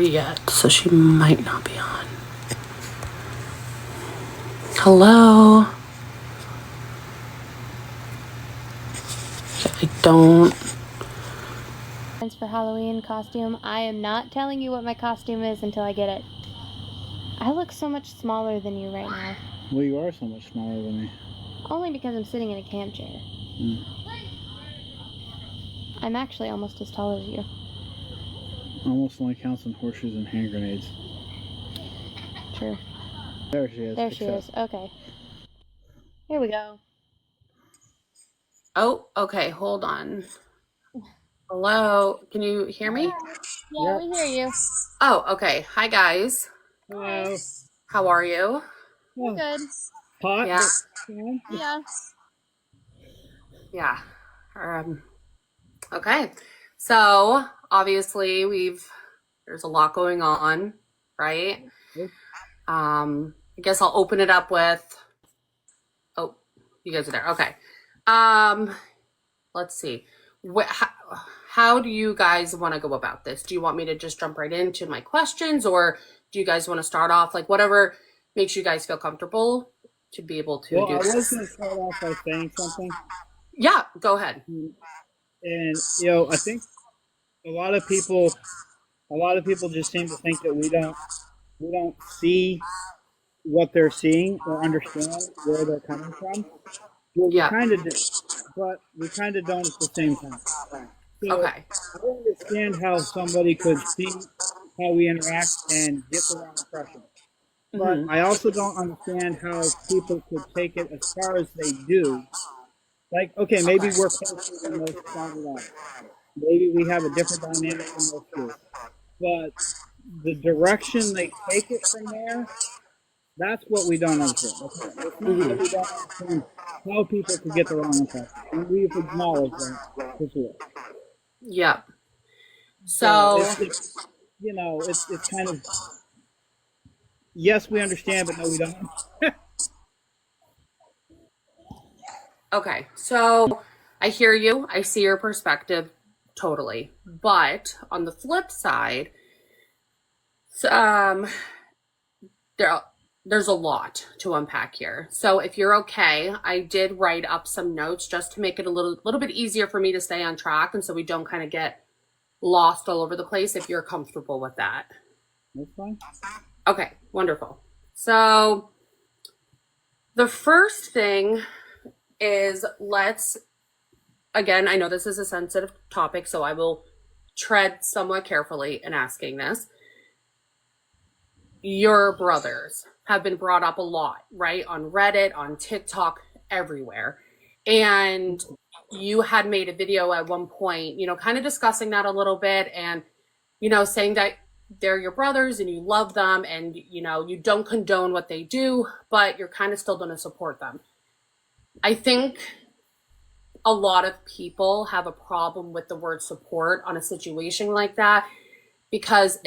yet, so she might not be on. Hello? I don't... For Halloween costume. I am not telling you what my costume is until I get it. I look so much smaller than you right now. Well, you are so much smaller than me. Only because I'm sitting in a camp chair. I'm actually almost as tall as you. Almost only counts in horseshoes and hand grenades. True. There she is. There she is. Okay. Here we go. Oh, okay, hold on. Hello? Can you hear me? Yeah, we hear you. Oh, okay. Hi, guys. Hello. How are you? We're good. Hot? Yeah. Yeah. Yeah. Okay. So, obviously, there's a lot going on, right? I guess I'll open it up with, oh, you guys are there. Okay. Let's see. How do you guys want to go about this? Do you want me to just jump right into my questions, or do you guys want to start off like whatever makes you guys feel comfortable to be able to Well, do I this? was going to start off by saying something. Yeah, go ahead. And, I think a lot of people just seem to think that we don't see what they're seeing or understand where they're coming from. Well, we Yeah. kind of do, but we kind of don't at the same time. So Okay. I understand how somebody could see how we interact and get the wrong impression. But I also don't understand how people could take it as far as they do. Like, okay, maybe we're closer than most started out. Maybe we have a different dynamic than most do. But the direction they take it from there, that's what we don't understand. It's not that we don't understand how people could get the wrong impression. And we've acknowledged that for sure. Yeah. So it's kind of, yes, we understand, but no, we don't. Okay, so I hear you. I see your perspective totally. But on the flip side, um, there's a lot to unpack here. So if you're okay, I did write up some notes just to make it a little bit easier for me to stay on track, and so we don't kind of get lost all over the place. If you're comfortable with that, That's fine. Okay, wonderful. So the first thing is again, I know this is a sensitive topic, so I will tread somewhat carefully in asking this. Your brothers have been brought up a lot, right? On Reddit, on TikTok, everywhere. And you had made a video at one point, kind of discussing that a little bit and, saying that they're your brothers and you love them and, you don't condone what they do, but you're kind of still going to support them. I think a lot of people have a problem with the word support on a situation like that because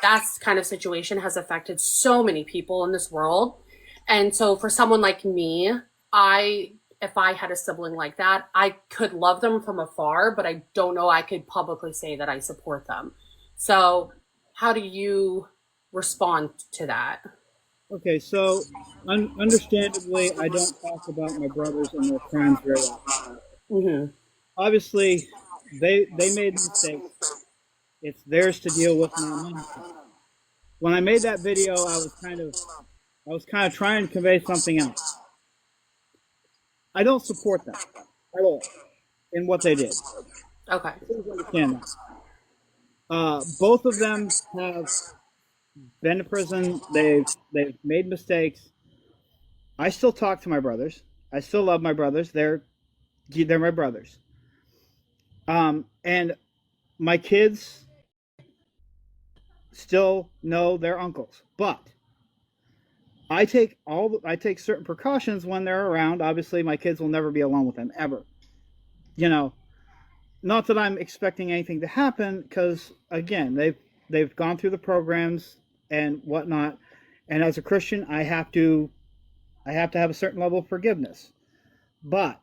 that kind of situation has affected so many people in this world. And so for someone like me, if I had a sibling like that, I could love them from afar, but I don't know I could publicly say that I support them. So how do you respond to that? Okay, so understandably, I don't talk about my brothers and their crimes very often. Obviously, they made mistakes. It's theirs to deal with, not mine. When I made that video, I was kind of trying to convey something else. I don't support them at all in what they did. Okay. Please understand that. Both of them have been to prison. They've made mistakes. I still talk to my brothers. I still love my brothers. They're my brothers. And my kids still know their uncles, but I take certain precautions when they're around. Obviously, my kids will never be alone with them ever. Not that I'm expecting anything to happen, because again, they've gone through the programs and whatnot, and as a Christian, I have to have a certain level of forgiveness. But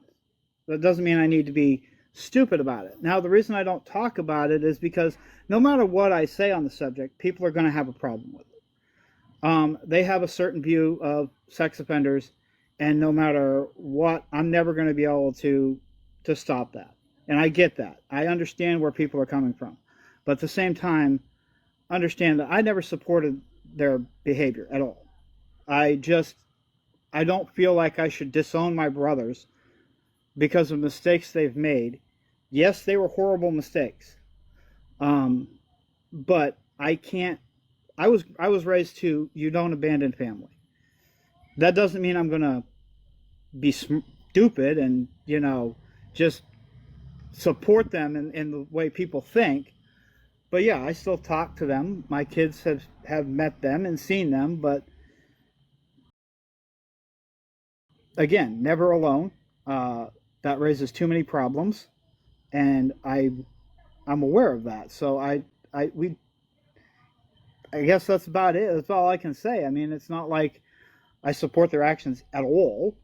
that doesn't mean I need to be stupid about it. Now, the reason I don't talk about it is because no matter what I say on the subject, people are going to have a problem with it. They have a certain view of sex offenders, and no matter what, I'm never going to be able to stop that. And I get that. I understand where people are coming from, but at the same time, understand that I never supported their behavior at all. I just I don't feel like I should disown my brothers because of mistakes they've made. Yes, they were horrible mistakes, um, but I can't. I was raised to you don't abandon family. That doesn't mean I'm gonna be stupid and just support them in the way people think. But yeah, I still talk to them. My kids have met them and seen them, but again, never alone. That raises too many problems, and I'm aware of that. So I guess that's about it. That's all I can say. I mean, it's not like I support their actions at all.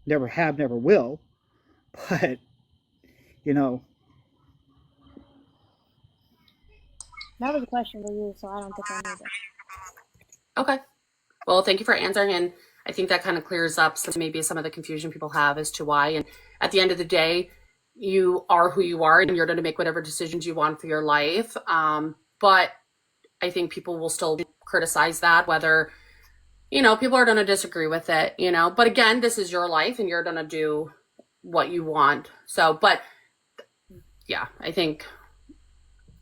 Never have, never will. But you know, That was a question for you, so I don't think I need it. Okay. Well, thank you for answering. And I think that kind of clears up maybe some of the confusion people have as to why. And at the end of the day, you are who you are and you're going to make whatever decisions you want for your life. But I think people will still criticize that, whether, people are going to disagree with it, But again, this is your life and you're going to do what you want. So, but yeah, I think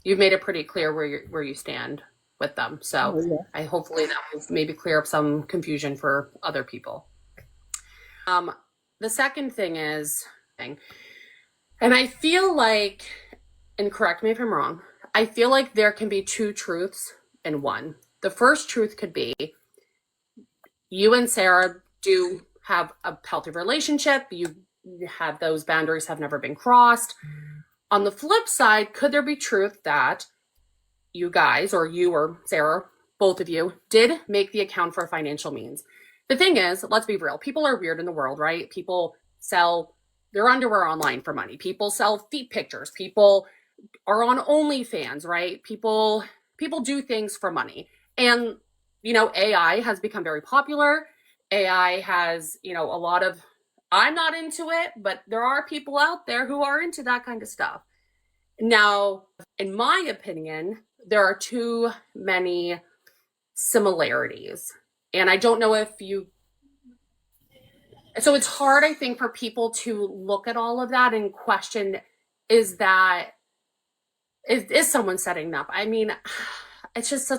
you've made it pretty clear where you stand with them. So oh, yeah. I hopefully that will maybe clear up some confusion for other people. The second thing is, and I feel like, and correct me if I'm wrong, I feel like there can be two truths in one. The first truth could be you and Sarah do have a healthy relationship. You have those boundaries have never been crossed. On the flip side, could there be truth that you guys, or you or Sarah, both of you, did make the account for financial means? The thing is, let's be real. People are weird in the world, right? People sell their underwear online for money. People sell feet pictures. People are on OnlyFans, right? People do things for money. And, AI has become very popular. AI has, a lot of, I'm not into it, but there are people out there who are into that kind of stuff. Now, in my opinion, there are too many similarities. And I don't know if so it's hard, I think, for people to look at all of that and question, is someone setting up? I mean, it's just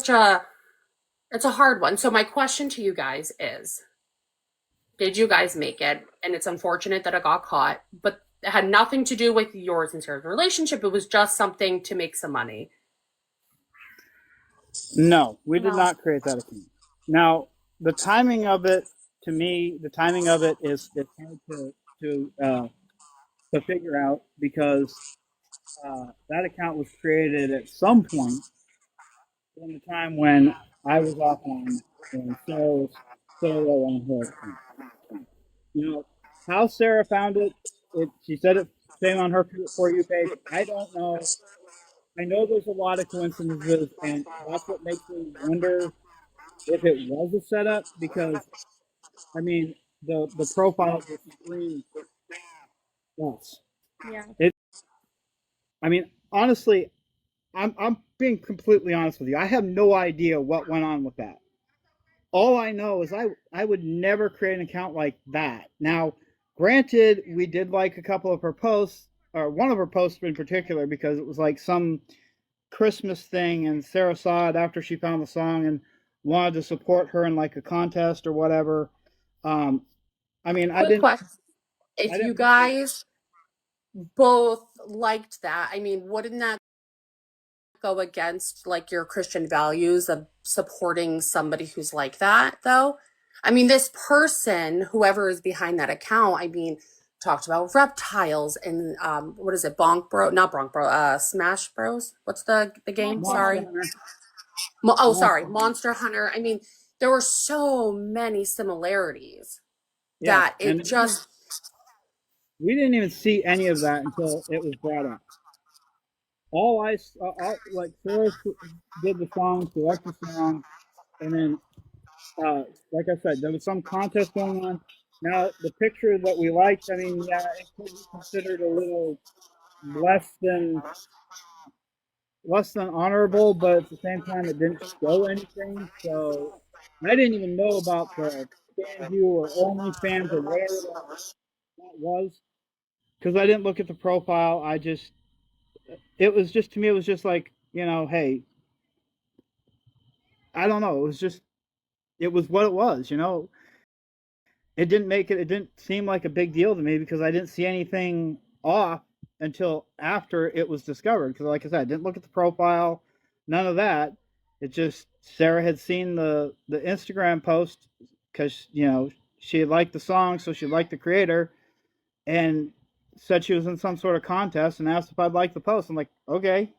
it's a hard one. So my question to you guys is, did you guys make it? And it's unfortunate that it got caught, but it had nothing to do with yours and Sarah's relationship. It was just something to make some money. No, we did No. not create that account. Now, the timing of it, to me, the timing of it is it's hard to figure out because that account was created at some point in the time when I was offline and Sarah was solo on her account. How Sarah found it, she said it same on her For You page. I don't know. I know there's a lot of coincidences, and that's what makes me wonder if it was a setup because, I mean, the profile just screams yes. Yeah. I mean, honestly, I'm being completely honest with you. I have no idea what went on with that. All I know is I would never create an account like that. Now, granted, we did like a couple of her posts, or one of her posts in particular, because it was like some Christmas thing, and Sarah saw it after she found the song and wanted to support her in like a contest or whatever. I mean, Quick question. I If you didn't. guys both liked that, I mean, wouldn't that go against like your Christian values of supporting somebody who's like that, though? I mean, this person, whoever is behind that account, I mean, talked about reptiles and what is it, Bonk Bro, not Bonk Bro, Smash Bros. What's the game? Monster Sorry. Hunter. Sorry, Monster Hunter. I mean, there were so many similarities Yeah, that it and just We didn't even see any of that until it was brought up. Like Sarah did the song, she liked the song, and then, like I said, there was some contest going on. Now, the picture that we liked, I mean, yeah, it could be considered a little less than less than honorable, but at the same time, it didn't show anything. So I didn't even know about the FanView or OnlyFans or whatever that was because I didn't look at the profile. It was just to me, it was just like, hey, I don't know. It was what it was. It didn't seem like a big deal to me because I didn't see anything off until after it was discovered. Because, like I said, I didn't look at the profile, none of that. It just Sarah had seen the Instagram post because she had liked the song, so she liked the creator, and said she was in some sort of contest and asked if I'd like the post. I'm like, okay,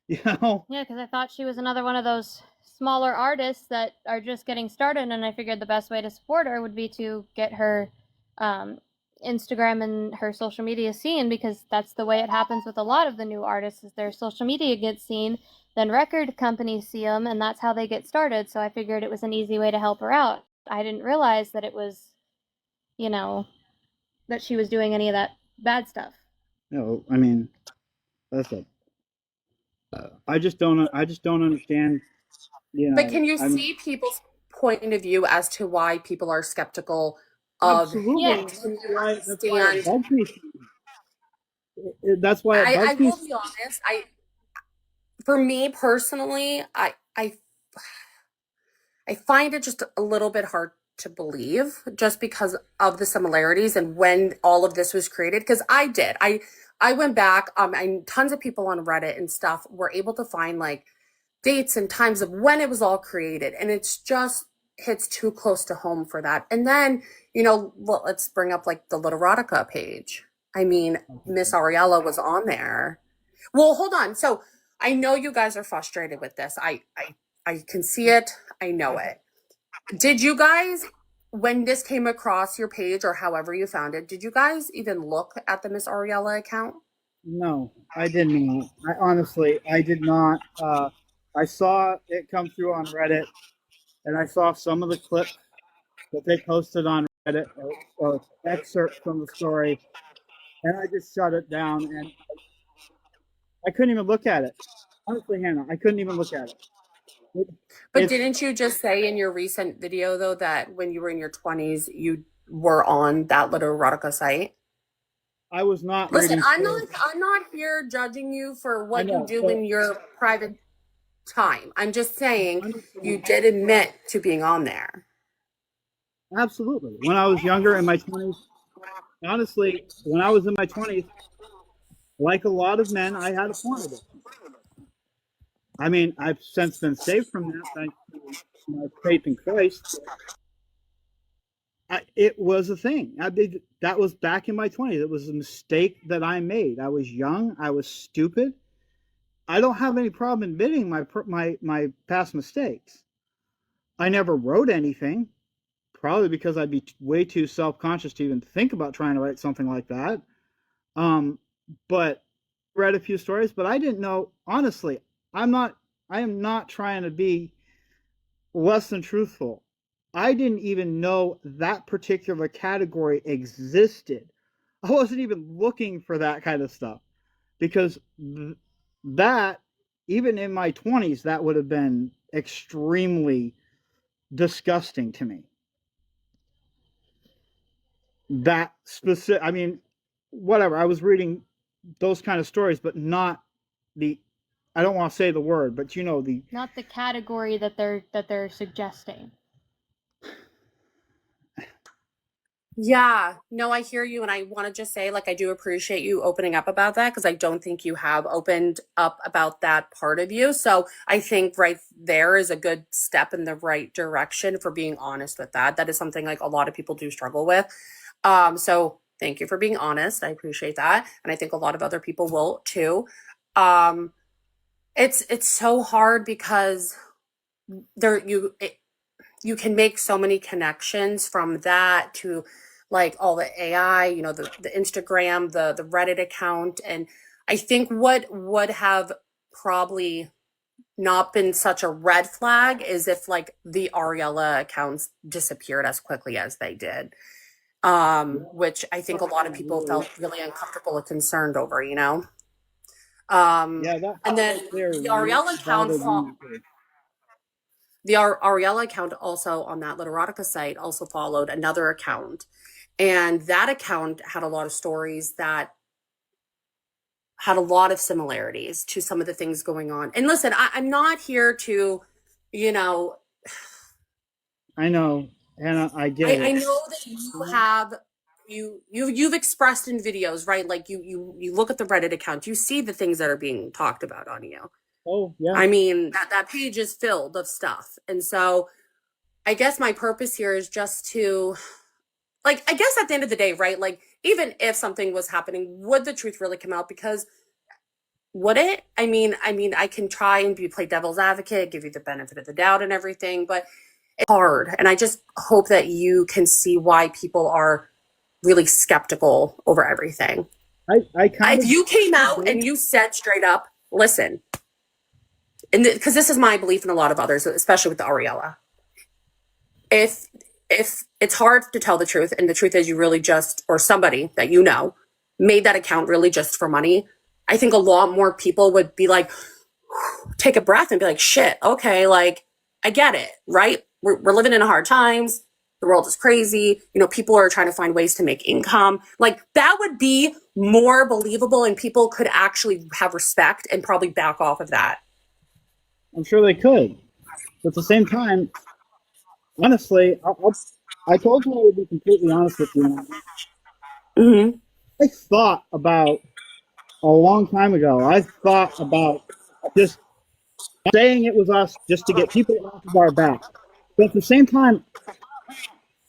you know. Yeah, because I thought she was another one of those smaller artists that are just getting started, and I figured the best way to support her would be to get her Instagram and her social media seen, because that's the way it happens with a lot of the new artists, is their social media gets seen, then record companies see them, and that's how they get started. So I figured it was an easy way to help her out. I didn't realize that it was, that she was doing any of that bad stuff. I mean, that's a. I just don't understand. But can you I'm see people's point of view as to why people are skeptical of absolutely. Yeah. That's why it bugs me. That's why it I bugs me. will be honest. For me personally, I find it just a little bit hard to believe just because of the similarities and when all of this was created. Because I went back, and tons of people on Reddit and stuff were able to find like dates and times of when it was all created, and it's just hits too close to home for that. And then, well, let's bring up like the Literotica page. I mean, Miss Ariella was on there. Well, hold on. So I know you guys are frustrated with this. I can see it. I know it. Did you guys, when this came across your page or however you found it, did you guys even look at the Miss Ariella account? No, I didn't. I did not. I saw it come through on Reddit, and I saw some of the clips that they posted on Reddit, or excerpts from the story, and I just shut it down, and I couldn't even look at it. Honestly, Hannah, I couldn't even look at it. But It's didn't you just say in your recent video though that when you were in your 20s you were on that little erotica site? I was not Listen, reading. I'm not here judging you for I what you know. do So in your private time. I'm just saying you understand. did admit to being on there. Absolutely. When I was younger in my 20s, honestly, when I was in my 20s, like a lot of men, I had a porn addiction. I mean, I've since been saved from that thanks to my faith in Christ. It was a thing. That was back in my 20s. It was a mistake that I made. I was young. I was stupid. I don't have any problem admitting my past mistakes. I never wrote anything, probably because I'd be way too self conscious to even think about trying to write something like that. Um, but read a few stories, but I didn't know. Honestly, I'm not. I am not trying to be less than truthful. I didn't even know that particular category existed. I wasn't even looking for that kind of stuff because that, even in my 20s, that would have been extremely disgusting to me. That specific, I mean, whatever. I was reading those kind of stories, but not the, I don't want to say the word, but Not the category that they're suggesting. Yeah, no, I hear you. And I want to just say, like, I do appreciate you opening up about that because I don't think you have opened up about that part of you. So I think right there is a good step in the right direction for being honest with that. That is something like a lot of people do struggle with. So thank you for being honest. I appreciate that. And I think a lot of other people will too. Um, it's so hard because there you can make so many connections from that to like all the AI, the Instagram, the Reddit account. And I think what would have probably not been such a red flag is if like the Ariella accounts disappeared as quickly as they did. Which I think a lot of people felt really uncomfortable and concerned over, Yeah, that And then there the Ariella account, bothered me too. the Ariella account also on that Literotica site also followed another account. And that account had a lot of stories that had a lot of similarities to some of the things going on. And listen, I'm not here to, you know, I know, and I get I it. know that you have you've expressed in videos, right? Like you look at the Reddit account, you see the things that are being talked about on you. Oh yeah, I mean, that page is filled of stuff. And so I guess my purpose here is just to, like, I guess at the end of the day, right? Like, even if something was happening, would the truth really come out? Because would it? I can try and play devil's advocate, give you the benefit of the doubt and everything, but it's hard. And I just hope that you can see why people are really skeptical over everything. If you came out and you said straight up, listen, and because this is my belief and a lot of others, especially with the Ariella, if it's hard to tell the truth, and the truth is you really just, or somebody that made that account really just for money, I think a lot more people would be like, take a breath and be like, shit, okay, like, I get it, right? We're living in hard times. The world is crazy. People are trying to find ways to make income. Like, that would be more believable, and people could actually have respect and probably back off of that. I'm sure they could. But at the same time, honestly, I told you I would be completely honest with you. Mm-hmm. I thought about a long time ago. I thought about just saying it was us just to get people off of our back. But at the same time,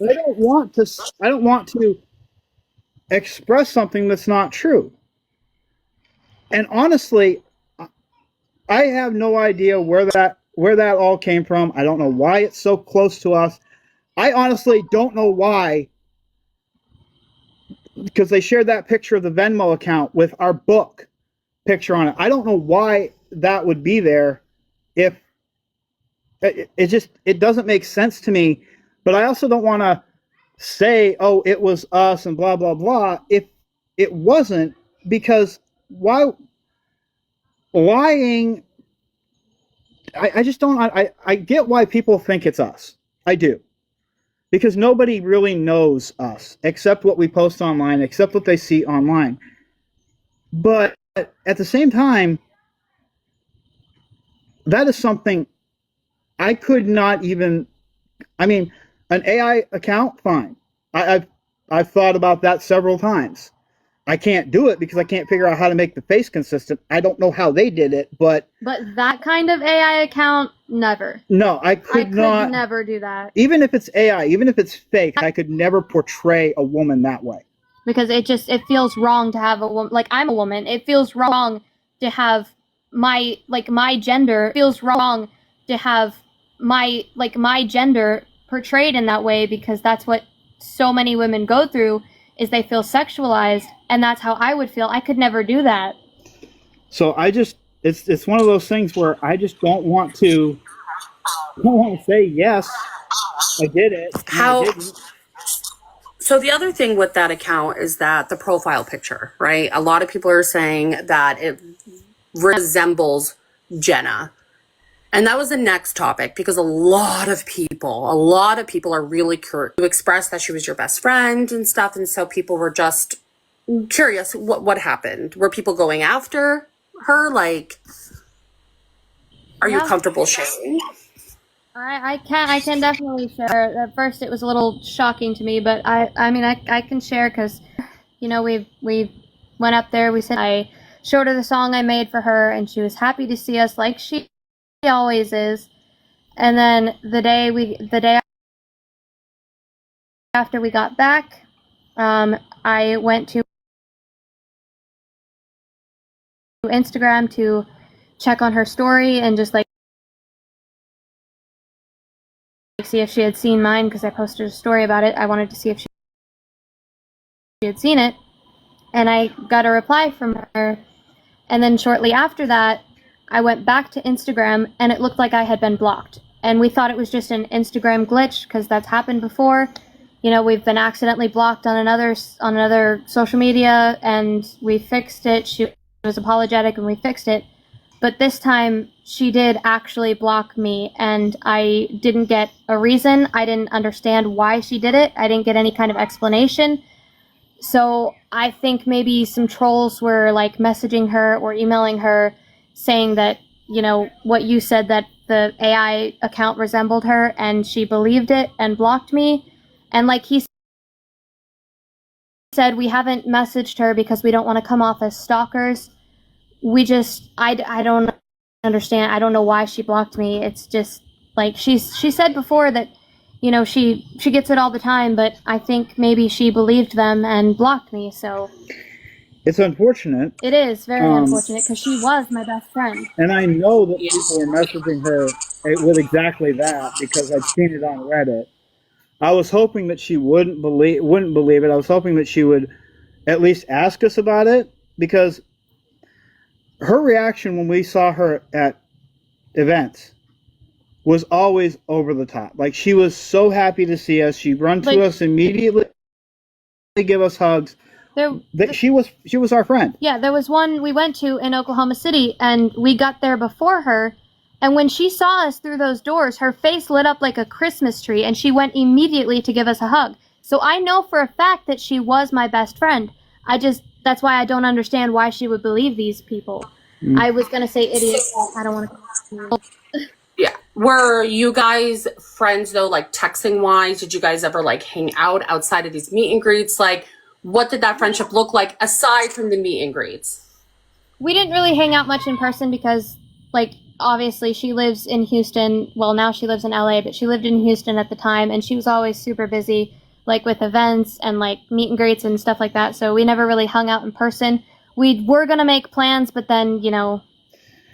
I don't want to express something that's not true. And honestly, I have no idea where that all came from. I don't know why it's so close to us. I honestly don't know why, because they shared that picture of the Venmo account with our book picture on it. I don't know why that would be there. If it doesn't make sense to me. But I also don't want to say, oh, it was us and blah blah blah, if it wasn't, because why lying? I just don't. I get why people think it's us. I do. Because nobody really knows us except what we post online, except what they see online. But at the same time, that is something I could not even. I mean, an AI account, fine. I've thought about that several times. I can't do it because I can't figure out how to make the face consistent. I don't know how they did it, but that kind of AI account, never. No, I could not never do that. Even if it's AI, even if it's fake, I could never portray a woman that way. Because it feels wrong to have a woman, like, I'm a woman. It feels wrong to have my gender. It feels wrong to have my gender portrayed in that way, because that's what so many women go through, is they feel sexualized, and that's how I would feel. I could never do that. So it's one of those things where I just don't want to say yes, I did it. How? So the other thing with that account is that the profile picture, right? A lot of people are saying that it resembles Jenna. And that was the next topic, because a lot of people are really curious. You expressed that she was your best friend and stuff. And so people were just curious what happened. Were people going after her? Like, are you comfortable sharing? I can definitely share. At first it was a little shocking to me, but I can share, because we went up there, I showed her the song I made for her, and she was happy to see us, like she always is. And then the day after we got back, I went to Instagram to check on her story and just see if she had seen mine, because I posted a story about it. I wanted to see if she had seen it, and I got a reply from her. And then shortly after that, I went back to Instagram, and it looked like I had been blocked. And we thought it was just an Instagram glitch, because that's happened before. You know, we've been accidentally blocked on another social media, and we fixed it. She was apologetic, and we fixed it. But this time, she did actually block me, and I didn't get a reason. I didn't understand why she did it. I didn't get any kind of explanation. So I think maybe some trolls were like messaging her or emailing her saying that, you know, what you said, that the AI account resembled her, and she believed it and blocked me. And like he said, we haven't messaged her because we don't want to come off as stalkers. We just, I don't understand. I don't know why she blocked me. It's just like she said before that, you know, she gets it all the time, but I think maybe she believed them and blocked me. So it's unfortunate. It is very unfortunate, because she was my best friend. And I know that people were messaging her with exactly that, because I'd seen it on Reddit. I was hoping that she wouldn't believe it. I was hoping that she would at least ask us about it, because her reaction when we saw her at events was always over the top. Like, she was so happy to see us. She'd run to us immediately, give us hugs. She was our friend. Yeah, there was one we went to in Oklahoma City, and we got there before her. And when she saw us through those doors, her face lit up like a Christmas tree, and she went immediately to give us a hug. So I know for a fact that she was my best friend. That's why I don't understand why she would believe these people. I was going to say idiots. I don't want to. Yeah. Were you guys friends, though, like texting wise? Did you guys ever like hang out outside of these meet and greets? Like, what did that friendship look like aside from the meet and greets? We didn't really hang out much in person because, like, obviously she lives in Houston. Well, now she lives in LA, but she lived in Houston at the time, and she was always super busy, like with events and like meet and greets and stuff like that. So we never really hung out in person. We were going to make plans, but then, you know,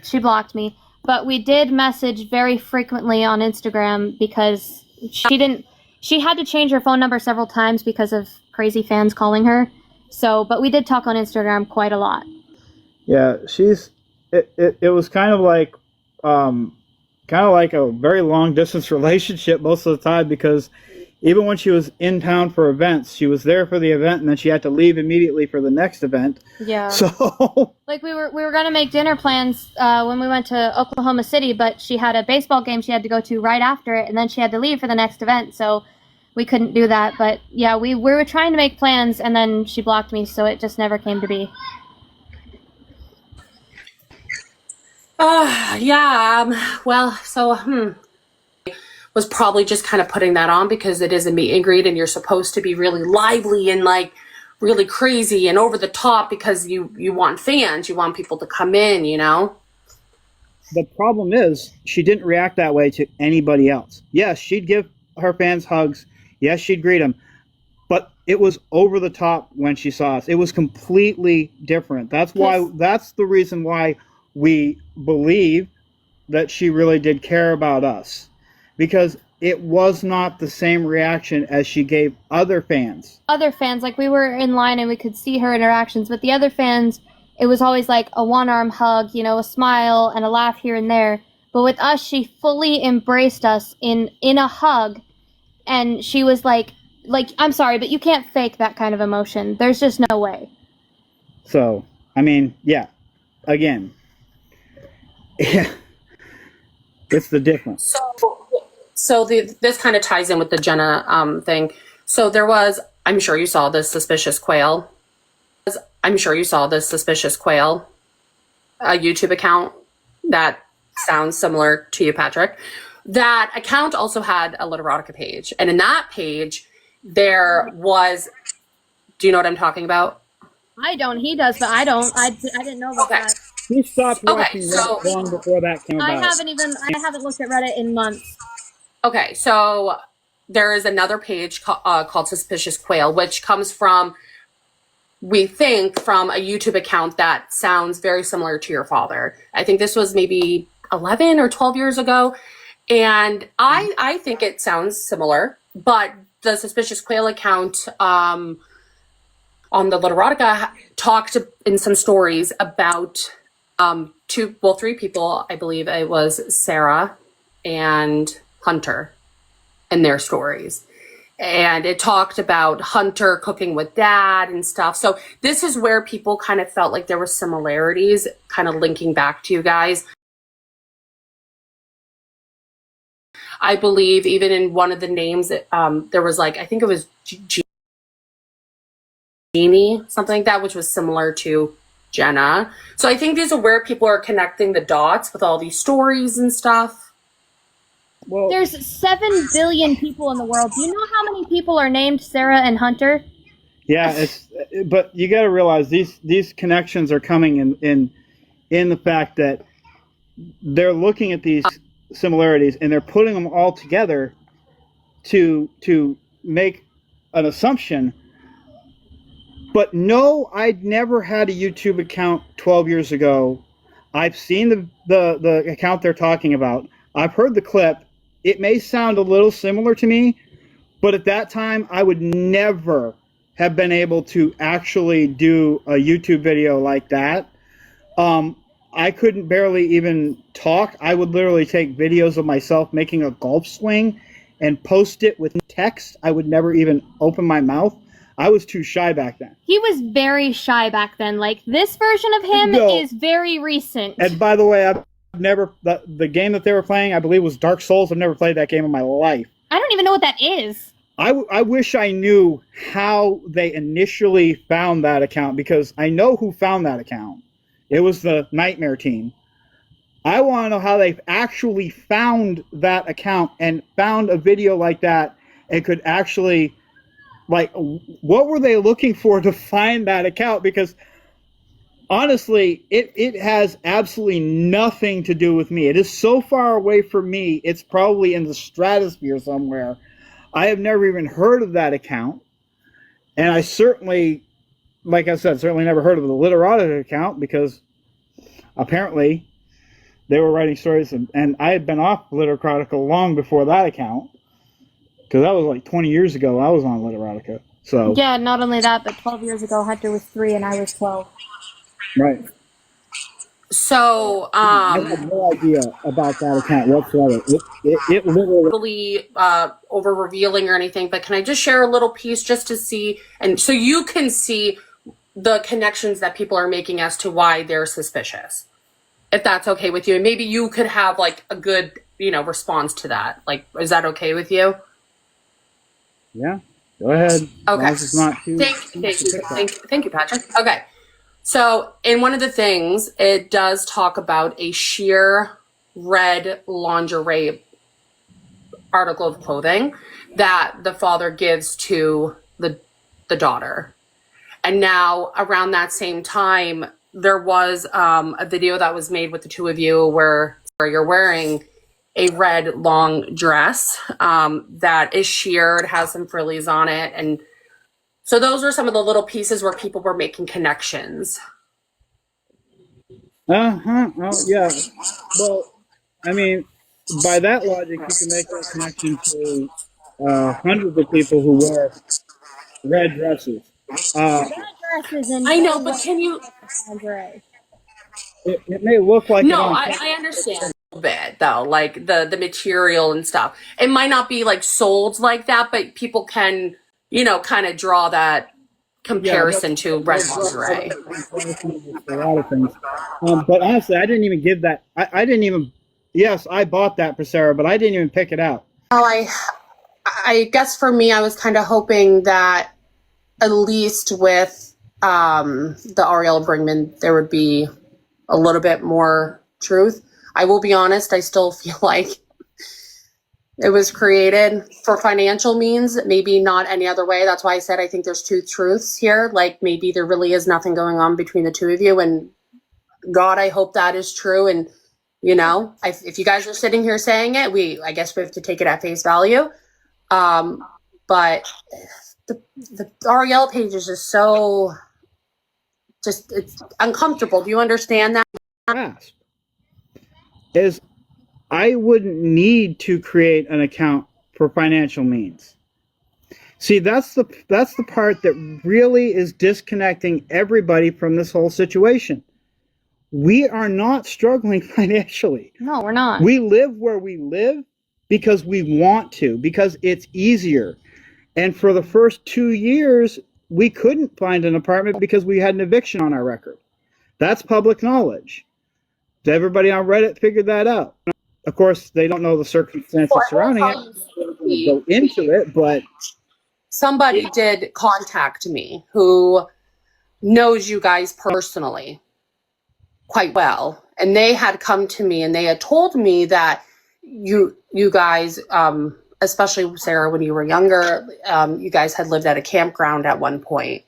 she blocked me. But we did message very frequently on Instagram, because she had to change her phone number several times because of crazy fans calling her. So, but we did talk on Instagram quite a lot. Yeah, it was kind of like a very long distance relationship most of the time, because even when she was in town for events, she was there for the event, and then she had to leave immediately for the next event. Yeah. So like we were gonna make dinner plans when we went to Oklahoma City, but she had a baseball game she had to go to right after it, and then she had to leave for the next event, so we couldn't do that. But yeah, we were trying to make plans, and then she blocked me, so it just never came to be. Yeah. Well, so was probably just kind of putting that on because it is a meet and greet, and you're supposed to be really lively and like really crazy and over the top because you want fans, you want people to come in, you know? The problem is she didn't react that way to anybody else. Yes, she'd give her fans hugs. Yes, she'd greet them. But it was over the top when she saw us. It was completely different. That's the reason why we believe that she really did care about us, because it was not the same reaction as she gave other fans. Other fans, like we were in line and we could see her interactions, but the other fans, it was always like a one-arm hug, you know, a smile and a laugh here and there. But with us, she fully embraced us in a hug, and she was like, I'm sorry, but you can't fake that kind of emotion. There's just no way. So, I mean, yeah, again, yeah, it's the difference. So this kind of ties in with the Jenna thing. So there was, I'm sure you saw this Suspicious Quail. A YouTube account that sounds similar to you, Patrick. That account also had a Literotica page. And in that page, there was, do you know what I'm talking about? I don't. He does, but I don't. I didn't know about that. He stopped watching Reddit long before that came about. I haven't looked at Reddit in months. Okay, so there is another page called Suspicious Quail, which comes from, we think, from a YouTube account that sounds very similar to your father. I think this was maybe 11 or 12 years ago. And I think it sounds similar, but the Suspicious Quail account on the Literotica talked in some stories about three people. I believe it was Sarah and Hunter and their stories. And it talked about Hunter cooking with dad and stuff. So this is where people kind of felt like there were similarities, kind of linking back to you guys. I believe even in one of the names, there was like, I think it was Jeannie, something like that, which was similar to Jenna. So I think these are where people are connecting the dots with all these stories and stuff. Well, There's 7 billion people in the world. Do you know how many people are named Sarah and Hunter? yeah, but you got to realize these connections are coming in the fact that they're looking at these similarities and they're putting them all together to make an assumption. But no, I'd never had a YouTube account 12 years ago. I've seen the account they're talking about. I've heard the clip. It may sound a little similar to me, but at that time, I would never have been able to actually do a YouTube video like that. I couldn't barely even talk. I would literally take videos of myself making a golf swing and post it with text. I would never even open my mouth. I was too shy back then. He was very shy back then. Like, this version of him is very recent. And by the way, I've never, the game that they were playing, I believe, was Dark Souls. I've never played that game in my life. I don't even know what that is. I wish I knew how they initially found that account, because I know who found that account. It was the Nightmare team. I want to know how they actually found that account and found a video like that and could actually, like, what were they looking for to find that account? Because honestly, it has absolutely nothing to do with me. It is so far away from me, it's probably in the stratosphere somewhere. I have never even heard of that account. And I certainly, like I said, certainly never heard of the Literotica account, because apparently they were writing stories, and I had been off Literotica long before that account, because that was like 20 years ago I was on Literotica. So yeah, not only that, but 12 years ago Hunter was 3 and I was 12. Right. So I had no idea about that account whatsoever. It literally over revealing or anything, but can I just share a little piece just to see, and so you can see the connections that people are making as to why they're suspicious, if that's okay with you, and maybe you could have like a good, response to that. Like, is that okay with you? Yeah, go ahead. Okay. It's not too, Thank you, Patrick. Okay. So in one of the things, it does talk about a sheer red lingerie article of clothing that the father gives to the daughter. And now around that same time, there was a video that was made with the two of you where you're wearing a red long dress that is sheared, has some frillies on it. And so those are some of the little pieces where people were making connections. Oh, yeah. Well, I mean, by that logic, you can make that connection to hundreds of people who wear red dresses. Red dresses and I know, but can you? lingerie. It may look like No, I understand a little bit though, like the material and stuff. It might not be like sold like that, but people can, kind of draw that comparison to red lingerie. A lot of things. But honestly, I didn't even give that. I didn't even. Yes, I bought that for Sarah, but I didn't even pick it out. Oh, I guess for me, I was kind of hoping that at least with the Ariel Bringman, there would be a little bit more truth. I will be honest, I still feel like it was created for financial means, maybe not any other way. That's why I said I think there's two truths here. Like, maybe there really is nothing going on between the two of you, and God, I hope that is true. And if you guys are sitting here saying it, I guess we have to take it at face value. But the Ariel page is just so, it's uncomfortable. Do you understand that? Is I wouldn't need to create an account for financial means. See, that's the part that really is disconnecting everybody from this whole situation. We are not struggling financially. No, we're not. We live where we live because we want to, because it's easier. And for the first 2 years, we couldn't find an apartment because we had an eviction on our record. That's public knowledge. Everybody on Reddit figured that out. Of course, they don't know the circumstances surrounding it. Go into it, but somebody did contact me who knows you guys personally quite well, and they had come to me and they had told me that you guys, especially Sarah, when you were younger, you guys had lived at a campground at one point,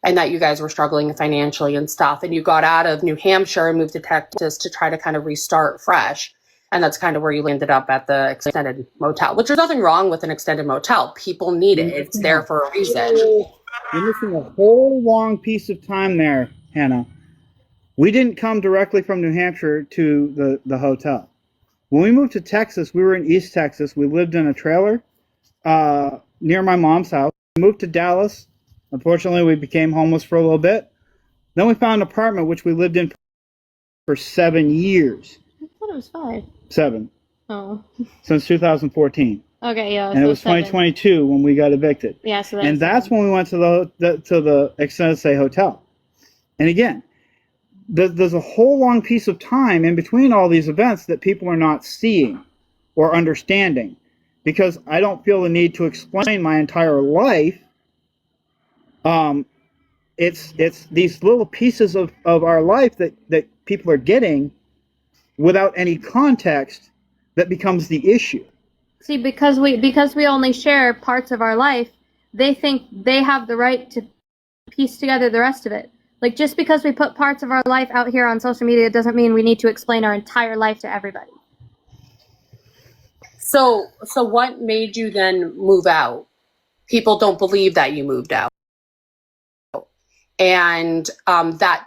and that you guys were struggling financially and stuff, and you got out of New Hampshire and moved to Texas to try to kind of restart fresh. And that's kind of where you ended up at the extended motel, which there's nothing wrong with an extended motel. People need it. It's there for a reason. You're missing a whole long piece of time there, Hannah. We didn't come directly from New Hampshire to the hotel. When we moved to Texas, we were in East Texas. We lived in a trailer near my mom's house. We moved to Dallas. Unfortunately, we became homeless for a little bit. Then we found an apartment, which we lived in for 7 years. I thought it was 5. 7. Oh. Since 2014. Okay, yeah. And it was 2022 when we got evicted. Yeah, so that's when we went to the extended stay hotel. And again, there's a whole long piece of time in between all these events that people are not seeing or understanding, because I don't feel the need to explain my entire life. It's these little pieces of our life that people are getting without any context that becomes the issue. See, because we only share parts of our life, they think they have the right to piece together the rest of it. Like, just because we put parts of our life out here on social media doesn't mean we need to explain our entire life to everybody. So what made you then move out? People don't believe that you moved out. And that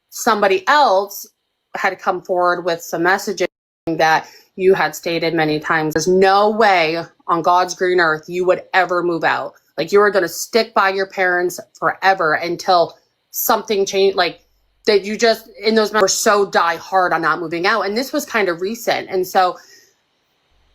somebody else had come forward with some messaging that you had stated many times. There's no way on God's green earth you would ever move out. Like, you were going to stick by your parents forever until something changed. Like, that you just, in those moments, were so die hard on not moving out. And this was kind of recent. And so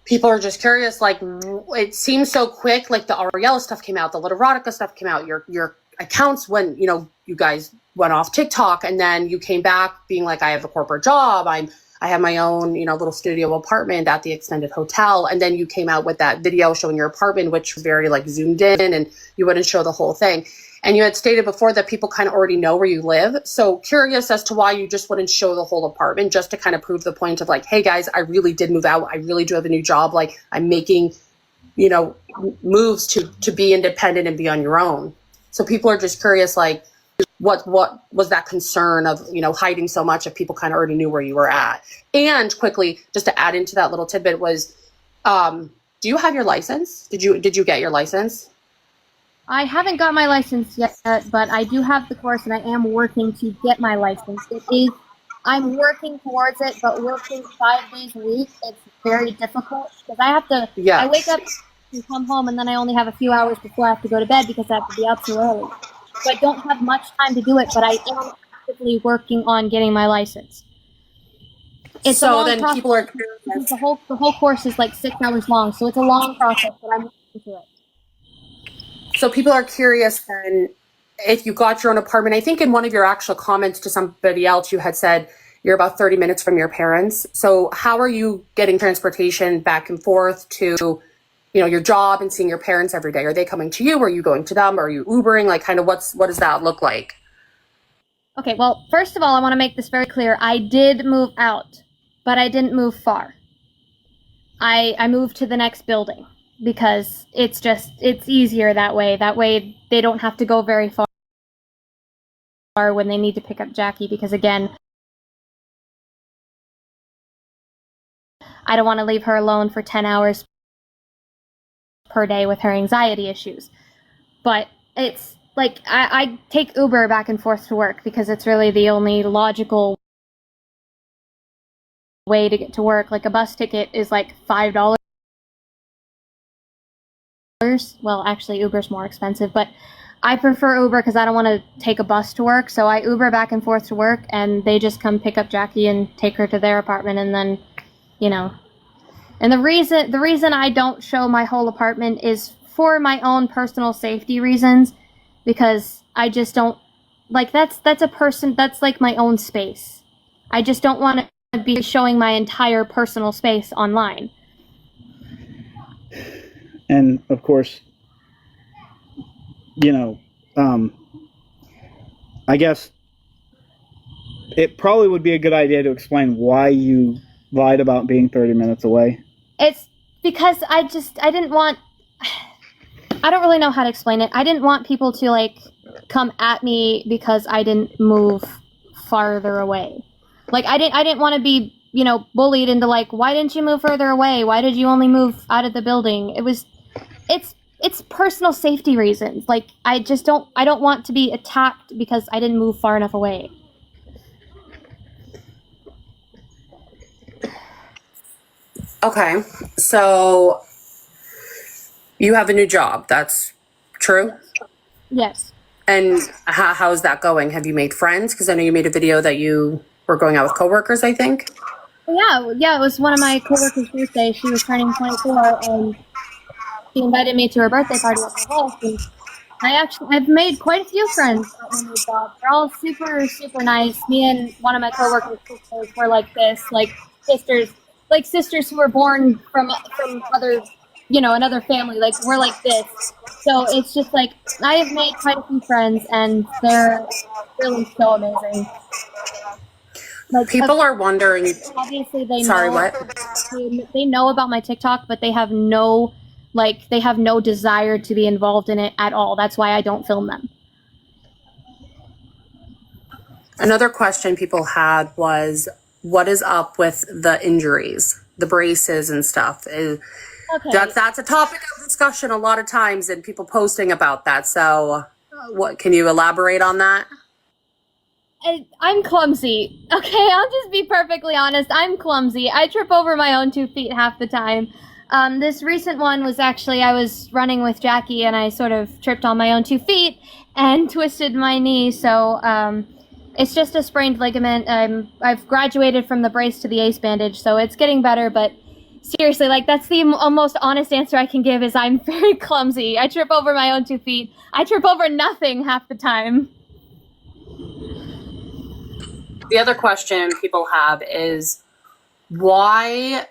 people are just curious, like, it seems so quick. Like, the Ariella stuff came out, the Literotica stuff came out, your accounts when, you guys went off TikTok, and then you came back being like, I have a corporate job. I have my own, little studio apartment at the extended hotel. And then you came out with that video showing your apartment, which was very like zoomed in, and you wouldn't show the whole thing. And you had stated before that people kind of already know where you live. So curious as to why you just wouldn't show the whole apartment, just to kind of prove the point of like, hey guys, I really did move out. I really do have a new job. Like, I'm making, moves to be independent and be on your own. So people are just curious, like, what was that concern of, hiding so much if people kind of already knew where you were at? And quickly, just to add into that little tidbit was, do you have your license? Did you get your license? I haven't got my license yet, but I do have the course, and I am working to get my license. I'm working towards it, but working 5 days a week, it's very difficult because I have to. Yeah. I wake up and come home, and then I only have a few hours before I have to go to bed because I have to be up so early. So I don't have much time to do it, but I am actively working on getting my license. It's so then process. People are curious. The whole course is like 6 hours long, so it's a long process, but I'm working to it. So people are curious then if you got your own apartment. I think in one of your actual comments to somebody else, you had said you're about 30 minutes from your parents. So how are you getting transportation back and forth to, your job and seeing your parents every day? Are they coming to you? Are you going to them? Are you Ubering? Like, kind of what does that look like? Okay, well, first of all, I want to make this very clear. I did move out, but I didn't move far. I moved to the next building because it's easier that way. That way they don't have to go very far when they need to pick up Jackie, because again, I don't want to leave her alone for 10 hours per day with her anxiety issues. But it's like I take Uber back and forth to work because it's really the only logical way to get to work. Like, a bus ticket is like $5. $30. Well, actually, Uber's more expensive, but I prefer Uber because I don't want to take a bus to work. So I Uber back and forth to work, and they just come pick up Jackie and take her to their apartment, and then, you know. And the reason I don't show my whole apartment is for my own personal safety reasons, because I just don't like that's like my own space. I just don't want to be showing my entire personal space online. And of course, you know, I guess it probably would be a good idea to explain why you lied about being 30 minutes away. It's because I didn't want, I don't really know how to explain it. I didn't want people to like come at me because I didn't move farther away. Like I didn't want to be, you know, bullied into like, why didn't you move further away? Why did you only move out of the building? It's personal safety reasons. Like I don't want to be attacked because I didn't move far enough away. Okay, so you have a new job. That's true? Yes. And how's that going? Have you made friends? Because I know you made a video that you were going out with coworkers, I think. Yeah, it was one of my coworkers' birthday. She was turning 24, and she invited me to her birthday party at my house. And I've made quite a few friends at my new job. They're all super, super nice. Me and one of my coworkers' sisters were like this, like sisters who were born from other, you know, another family. Like we're like this. So it's just like I have made quite a few friends, and they're really so amazing. Like, People are wondering. Obviously, they Sorry, know. what? They know about my TikTok, but they have no desire to be involved in it at all. That's why I don't film them. Another question people had was, what is up with the injuries, the braces and stuff? Okay. That's a topic of discussion a lot of times, and people posting about that. So, what can you elaborate on that? I'm clumsy. Okay, I'll just be perfectly honest. I'm clumsy. I trip over my own 2 feet half the time. This recent one was actually, I was running with Jackie and I sort of tripped on my own 2 feet and twisted my knee. So it's just a sprained ligament. I've graduated from the brace to the ace bandage, so it's getting better. But seriously, like that's the most honest answer I can give is I'm very clumsy. I trip over my own 2 feet. I trip over nothing half the time. The other question people have is why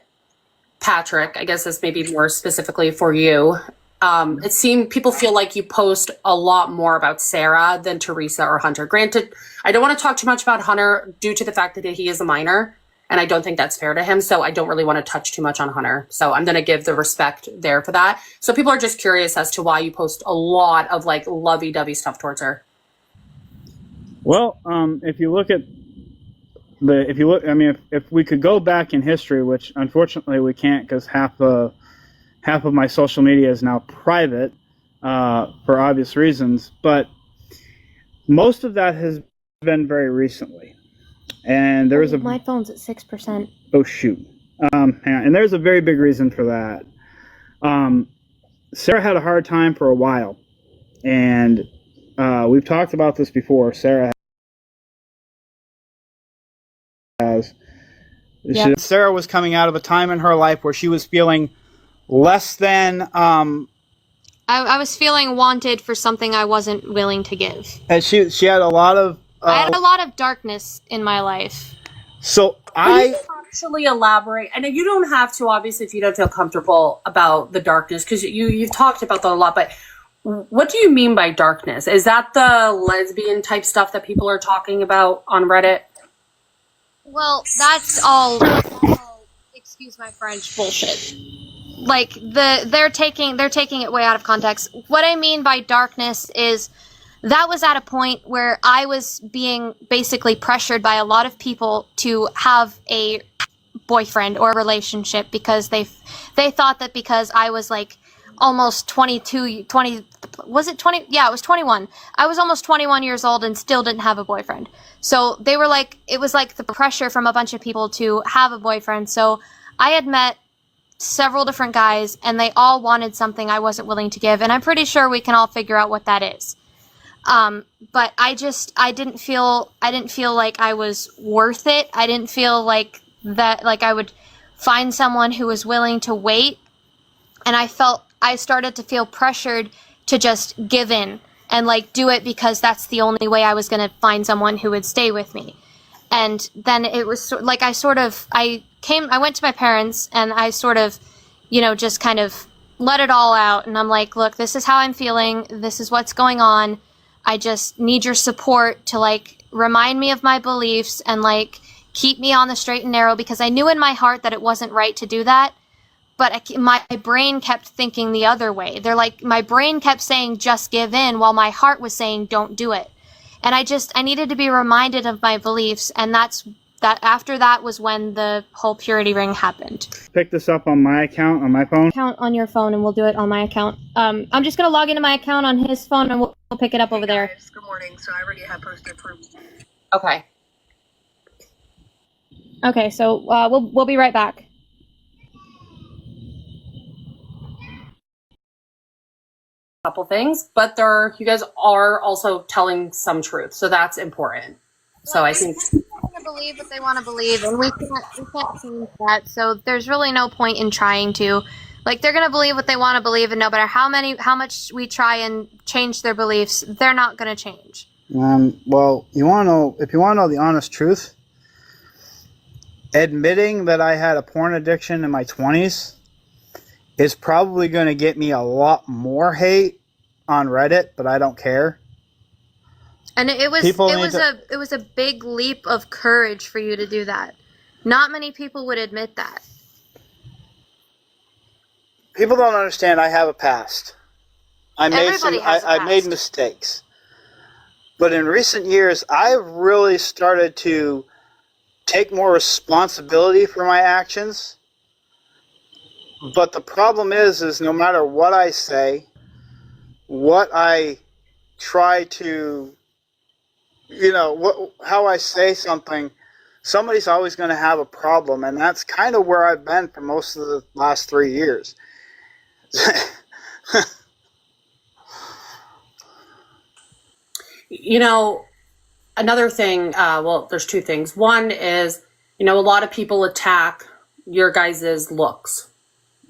Patrick, I guess this may be more specifically for you. It seemed people feel like you post a lot more about Sarah than Teresa or Hunter. Granted, I don't want to talk too much about Hunter due to the fact that he is a minor, and I don't think that's fair to him. So I don't really want to touch too much on Hunter. So I'm going to give the respect there for that. So people are just curious as to why you post a lot of like lovey-dovey stuff towards her. Well, if you look, I mean, if we could go back in history, which unfortunately we can't because half of my social media is now private for obvious reasons, but most of that has been very recently. And there was my phone's at 6%. Oh shoot! And there's a very big reason for that. Sarah had a hard time for a while, and we've talked about this before. Sarah has. Yep. Sarah was coming out of a time in her life where she was feeling less than. I was feeling wanted for something I wasn't willing to give. And she had a lot of. I had a lot of darkness in my life. So Can you actually elaborate? I know you don't have to, obviously, if you don't feel comfortable about the darkness, because you've talked about that a lot. But what do you mean by darkness? Is that the lesbian type stuff that people are talking about on Reddit? Well, that's all excuse my French, bullshit. Like they're taking it way out of context. What I mean by darkness is that was at a point where I was being basically pressured by a lot of people to have a boyfriend or a relationship because they thought that because I was like almost 20, was it 20? Yeah, it was 21. I was almost 21 years old and still didn't have a boyfriend. So they were like, it was like the pressure from a bunch of people to have a boyfriend. So I had met several different guys, and they all wanted something I wasn't willing to give, and I'm pretty sure we can all figure out what that is. But I didn't feel like I was worth it. I didn't feel like I would find someone who was willing to wait, and I started to feel pressured to just give in and like do it because that's the only way I was going to find someone who would stay with me. And then it was like I went to my parents and I sort of, just kind of let it all out. And I'm like, look, this is how I'm feeling. This is what's going on. I just need your support to like remind me of my beliefs and like keep me on the straight and narrow, because I knew in my heart that it wasn't right to do that. But my brain kept thinking the other way. My brain kept saying, just give in, while my heart was saying, don't do it. And I needed to be reminded of my beliefs. And after that was when the whole purity ring happened. Pick this up on my account, on my phone. Account on your phone, and we'll do it on my account. I'm just going to log into my account on his phone, and we'll pick it up over there. Good morning. So I already have posted proof. Okay. Okay, so we'll be right back. Couple things, but you guys are also telling some truth, so that's important. So I think they're going to believe what they want to believe, and we can't change that. So there's really no point in trying to. Like, they're going to believe what they want to believe, and no matter how much we try and change their beliefs, they're not going to change. Well, if you want to know the honest truth, admitting that I had a porn addiction in my 20s is probably going to get me a lot more hate on Reddit, but I don't care. And it was a big leap of courage for you to do that. Not many people would admit that. People don't understand I have a past. I made mistakes. But in recent years, I've really started to take more responsibility for my actions. But the problem is no matter what I say, what I try to, how I say something, somebody's always going to have a problem. And that's kind of where I've been for most of the last 3 years. Another thing, there's two things. One is, a lot of people attack your guys' looks.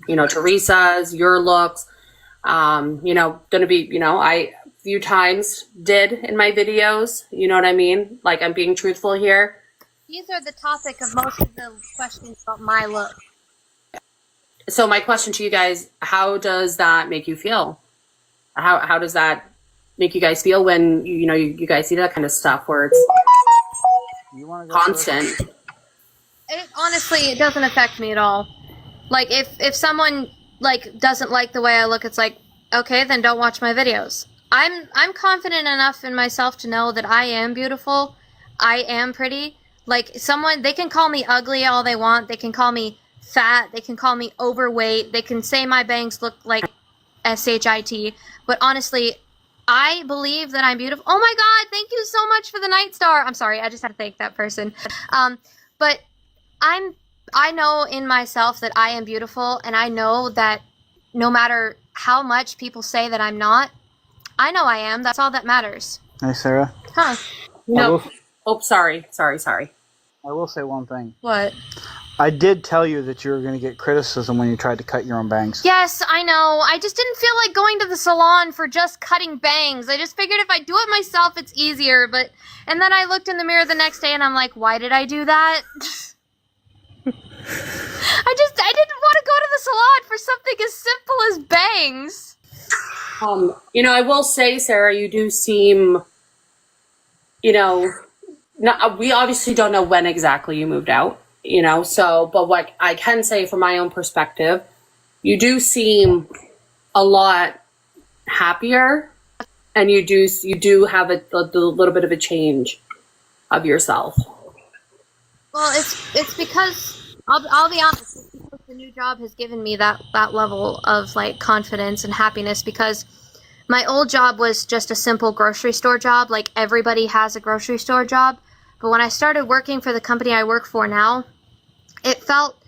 Teresa's, your looks, gonna be, I a few times did in my videos, you know what I mean? Like, I'm being truthful here. These are the topic of most of the questions about my look. So my question to you guys, how does that make you feel? How does that make you guys feel when, you guys see that kind of stuff where it's constant? Honestly, it doesn't affect me at all. Like, if someone, doesn't like the way I look, it's like, okay, then don't watch my videos. I'm confident enough in myself to know that I am beautiful. I am pretty. Like, they can call me ugly all they want. They can call me fat. They can call me overweight. They can say my bangs look like SHIT. But honestly, I believe that I'm beautiful. Oh my God, thank you so much for the Night Star. I'm sorry, I just had to thank that person. But I know in myself that I am beautiful, and I know that no matter how much people say that I'm not, I know I am. That's all that matters. Hey, Sarah. Huh. No. Oh, sorry. I will say one thing. What? I did tell you that you were going to get criticism when you tried to cut your own bangs. Yes, I know. I just didn't feel like going to the salon for just cutting bangs. I just figured if I do it myself, it's easier. And then I looked in the mirror the next day and I'm like, why did I do that? I didn't want to go to the salon for something as simple as bangs. I will say, Sarah, you do seem, we obviously don't know when exactly you moved out, but what I can say from my own perspective, you do seem a lot happier, and you do have a little bit of a change of yourself. Well, it's because I'll be honest. It's because the new job has given me that level of confidence and happiness. Because my old job was just a simple grocery store job. Like, everybody has a grocery store job. But when I started working for the company I work for now, it felt,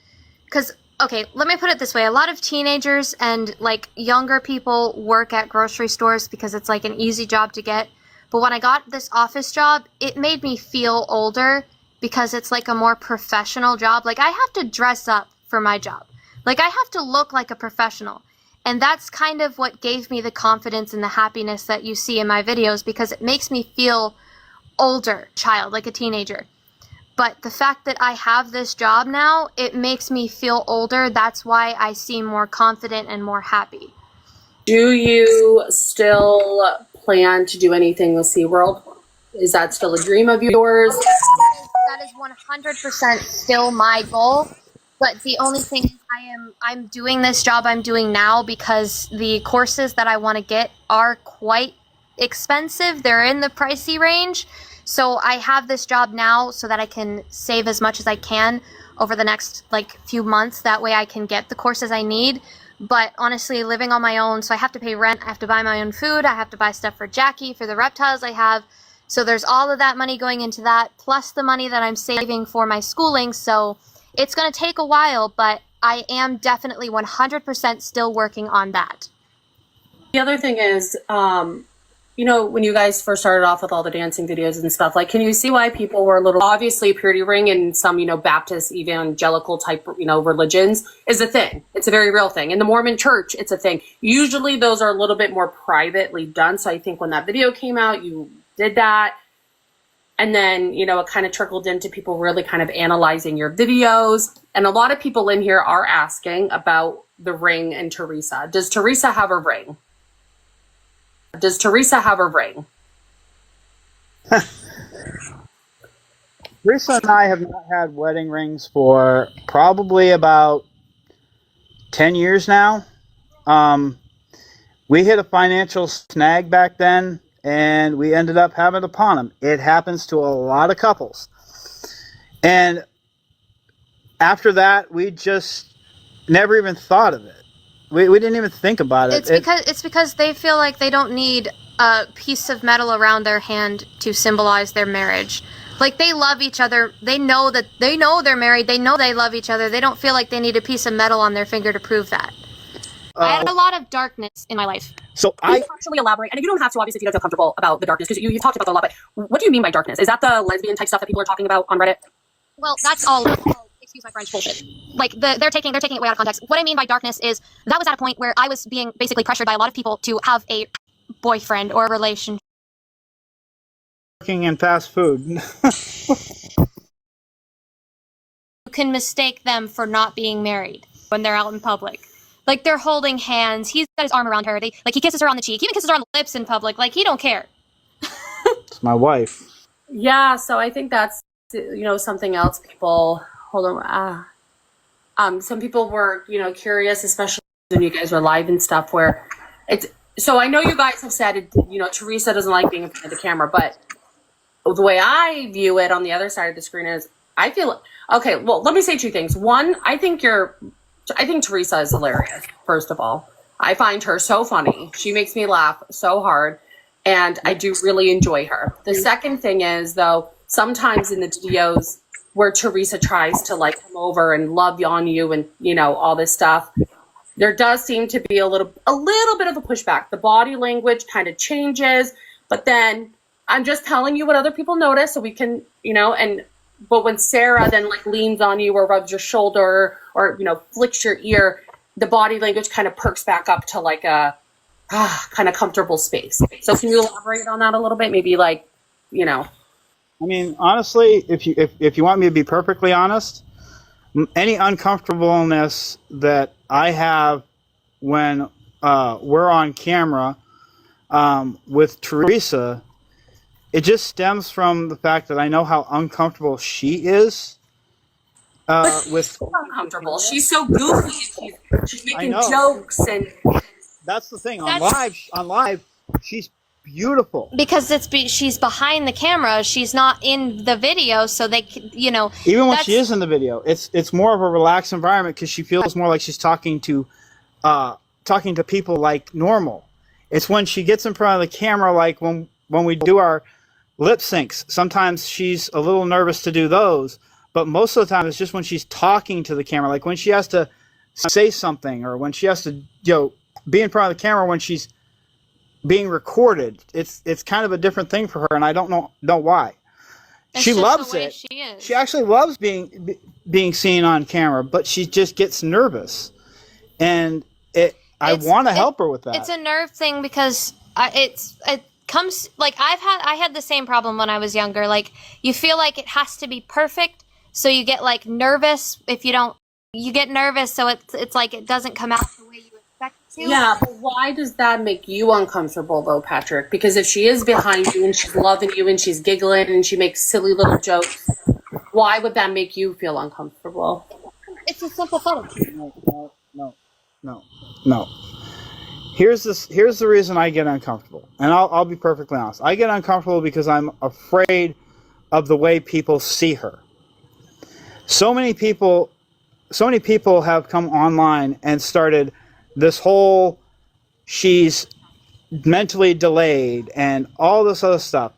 because okay, let me put it this way. A lot of teenagers and like younger people work at grocery stores because it's like an easy job to get. But when I got this office job, it made me feel older because it's like a more professional job. Like I have to dress up for my job. Like I have to look like a professional. And that's kind of what gave me the confidence and the happiness that you see in my videos, because it makes me feel older child, like a teenager. But the fact that I have this job now, it makes me feel older. That's why I seem more confident and more happy. Do you still plan to do anything with SeaWorld? Is that still a dream of yours? That is 100% still my goal. But the only thing is I'm doing this job I'm doing now because the courses that I want to get are quite expensive. They're in the pricey range. So I have this job now so that I can save as much as I can over the next like few months. That way I can get the courses I need. But honestly, living on my own, so I have to pay rent, I have to buy my own food, I have to buy stuff for Jackie, for the reptiles I have. So there's all of that money going into that, plus the money that I'm saving for my schooling. So it's going to take a while, but I am definitely 100% still working on that. The other thing is, you know, when you guys first started off with all the dancing videos and stuff, like, can you see why people were a little, obviously purity ring in some, you know, Baptist evangelical type, you know, religions is a thing. It's a very real thing. In the Mormon church, it's a thing. Usually those are a little bit more privately done. So I think when that video came out, you did that. And then, you know, it kind of trickled into people really kind of analyzing your videos. And a lot of people in here are asking about the ring and Teresa. Does Teresa have a ring? Does Teresa have a ring? Teresa and I have not had wedding rings for probably about 10 years now. We hit a financial snag back then, and we ended up having to pawn them. It happens to a lot of couples. And after that, we just never even thought of it. We didn't even think about it. It's because they feel like they don't need a piece of metal around their hand to symbolize their marriage. Like they love each other. They know they're married. They know they love each other. They don't feel like they need a piece of metal on their finger to prove that. I had a lot of darkness in my life. So Can you actually elaborate? And you don't have to, obviously, if you don't feel comfortable about the darkness, because you've talked about that a lot, but what do you mean by darkness? Is that the lesbian type stuff that people are talking about on Reddit? Well, that's all, excuse my French, bullshit. Like, they're taking it way out of context. What I mean by darkness is, that was at a point where I was being basically pressured by a lot of people to have a boyfriend or a relationship. Working in fast food. You can mistake them for not being married when they're out in public. Like, they're holding hands. He's got his arm around her. He kisses her on the cheek. He even kisses her on the lips in public. Like, he don't care. It's my wife. Yeah, so I think that's, you know, something else people, hold on. Some people were, you know, curious, especially when you guys were live and stuff, where it's, so I know you guys have said, you know, Teresa doesn't like being in front of the camera, but the way I view it on the other side of the screen is, I feel, okay, well, let me say two things. One, I think Teresa is hilarious, first of all. I find her so funny. She makes me laugh so hard, and I do really enjoy her. The second thing is, though, sometimes in the videos where Teresa tries to, like, come over and love on you and, you know, all this stuff, there does seem to be a little bit of a pushback. The body language kind of changes, but then I'm just telling you what other people notice so we can, you know, but when Sarah then like leans on you or rubs your shoulder or, you know, flicks your ear, the body language kind of perks back up to like a kind of comfortable space. So can you elaborate on that a little bit? Maybe like, you know. I mean, honestly, if you want me to be perfectly honest, any uncomfortableness that I have when we're on camera with Teresa, it just stems from the fact that I know how uncomfortable she is. With uncomfortable. She's so goofy. She's making jokes and. That's the thing. On live, she's beautiful. Because she's behind the camera. She's not in the video, so they, you know. Even when she is in the video, it's more of a relaxed environment because she feels more like she's talking to people like normal. It's when she gets in front of the camera, like when we do our lip syncs. Sometimes she's a little nervous to do those, but most of the time it's just when she's talking to the camera, like when she has to say something, or when she has to, be in front of the camera when she's being recorded. It's kind of a different thing for her, and I don't know why. It's She just loves the way it. She is. She actually loves being seen on camera, but she just gets nervous, and I want to help her with that. It's a nerve thing because it comes like I had the same problem when I was younger. Like, you feel like it has to be perfect, so you get like nervous if you don't. You get nervous, so it's like it doesn't come out the way you expect it to. Yeah, but why does that make you uncomfortable though, Patrick? Because if she is behind you and she's loving you and she's giggling and she makes silly little jokes, why would that make you feel uncomfortable? It's a simple thought. No. Here's the reason I get uncomfortable, and I'll be perfectly honest. I get uncomfortable because I'm afraid of the way people see her. So many people have come online and started this whole she's mentally delayed and all this other stuff.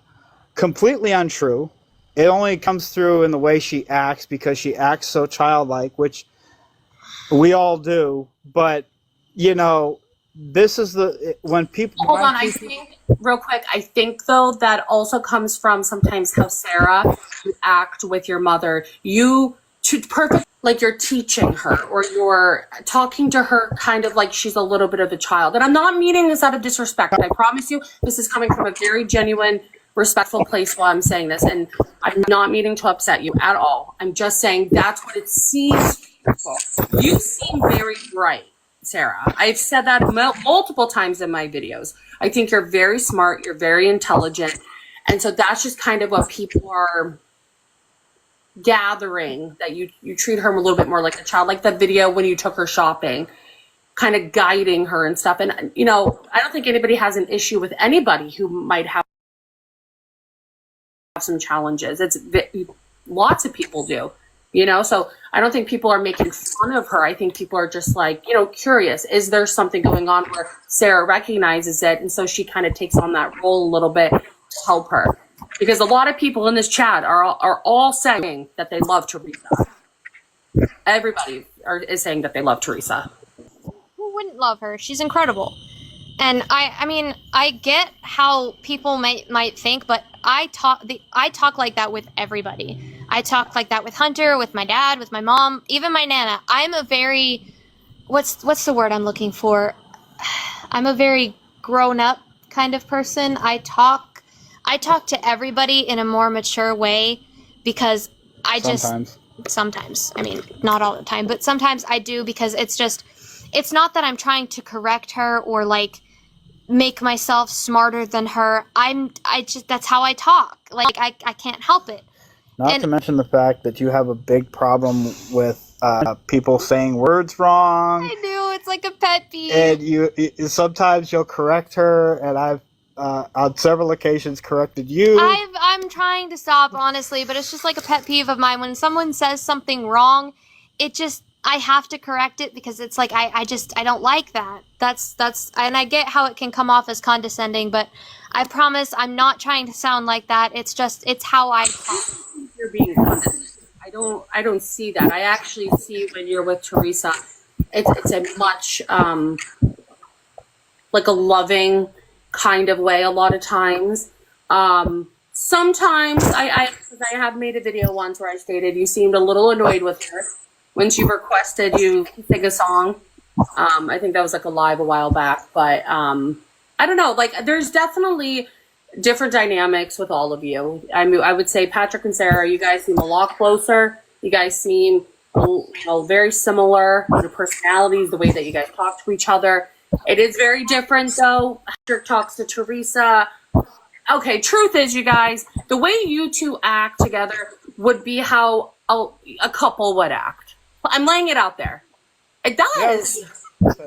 Completely untrue. It only comes through in the way she acts, because she acts so childlike, which we all do. But, this is when people... Hold on, I think, real quick, I think, though, that also comes from sometimes how Sarah, you act with your mother. Like you're teaching her, or you're talking to her kind of like she's a little bit of a child. And I'm not meaning this out of disrespect. I promise you, this is coming from a very genuine, respectful place while I'm saying this. And I'm not meaning to upset you at all. I'm just saying that's what it seems to people. You seem very bright, Sarah. I've said that multiple times in my videos. I think you're very smart. You're very intelligent. And so that's just kind of what people are gathering, that you treat her a little bit more like a child, like the video when you took her shopping, kind of guiding her and stuff. And, I don't think anybody has an issue with anybody who might have some challenges. Lots of people do, so I don't think people are making fun of her. I think people are just like, curious. Is there something going on where Sarah recognizes it? And so she kind of takes on that role a little bit to help her. Because a lot of people in this chat are all saying that they love Teresa. Everybody is saying that they love Teresa. Who wouldn't love her? She's incredible. And I mean, I get how people might think, but I talk like that with everybody. I talk like that with Hunter, with my dad, with my mom, even my Nana. I'm a very, what's the word I'm looking for? I'm a very grown up kind of person. I talk to everybody in a more mature way, because sometimes, I mean, not all the time, but sometimes I do, because it's not that I'm trying to correct her or like make myself smarter than her. That's how I talk. Like, I can't help it. Not to mention the fact that you have a big problem with people saying words wrong. I do. It's like a pet peeve. And sometimes you'll correct her, and I've on several occasions corrected you. I'm trying to stop, honestly, but it's just like a pet peeve of mine. When someone says something wrong, I have to correct it, because it's like I don't like that. That's and I get how it can come off as condescending, but I promise I'm not trying to sound like that. It's how I talk. You're being condescending. I don't see that. I actually see when you're with Teresa, it's a much like a loving kind of way a lot of times. Sometimes I have made a video once where I stated you seemed a little annoyed with her when she requested you sing a song. I think that was like a live a while back, but I don't know, like there's definitely different dynamics with all of you. I mean, I would say Patrick and Sarah, you guys seem a lot closer. You guys seem very similar, your personalities, the way that you guys talk to each other. It is very different though. Patrick talks to Teresa. Okay, truth is, you guys, the way you two act together would be how a couple would act. I'm laying it out there. It does. Yes.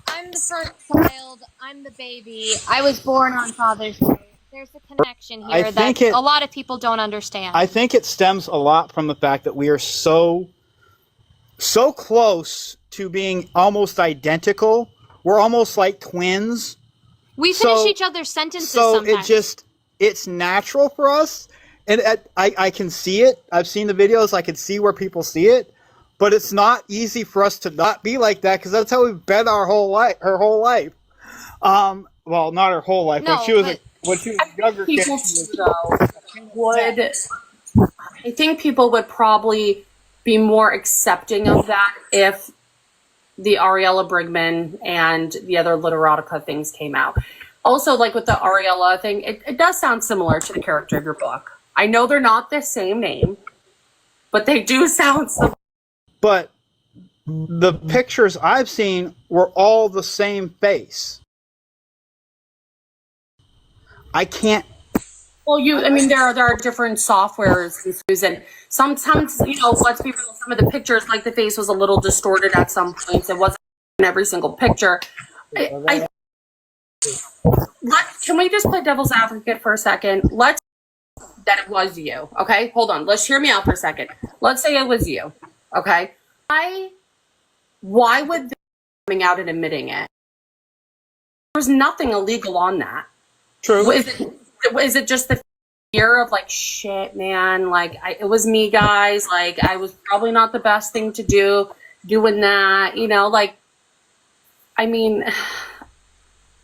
I'm the first child. I'm the baby. I was born on Father's Day. There's a connection here that a lot of people don't understand. I think it stems a lot from the fact that we are so close to being almost identical. We're almost like twins. We finish each other's sentences sometimes. So it's natural for us. And I can see it. I've seen the videos. I can see where people see it. but it's not easy for us to not be like that because that's how we've been our whole life. Her whole life. Well, not her whole life. No, When she was a younger kid, People I think people would probably be more accepting of that if the Ariella Brigman and the other Literotica things came out. Also, like with the Ariella thing, it does sound similar to the character of your book. I know they're not the same name, but they do sound similar. But the pictures I've seen were all the same face. I can't. Well, I mean, there are different softwares and sometimes, let's be real, some of the pictures, like the face was a little distorted at some points. It wasn't in every single picture. Can we just play devil's advocate for a second? That it was you, okay? Hold on. Let's hear me out for a second. Let's say it was you, okay? Why would they be coming out and admitting it? There's nothing illegal on that. True. Is it just the fear of like, shit, man, like it was me, guys, like I was probably not the best thing to do doing that, like, I mean,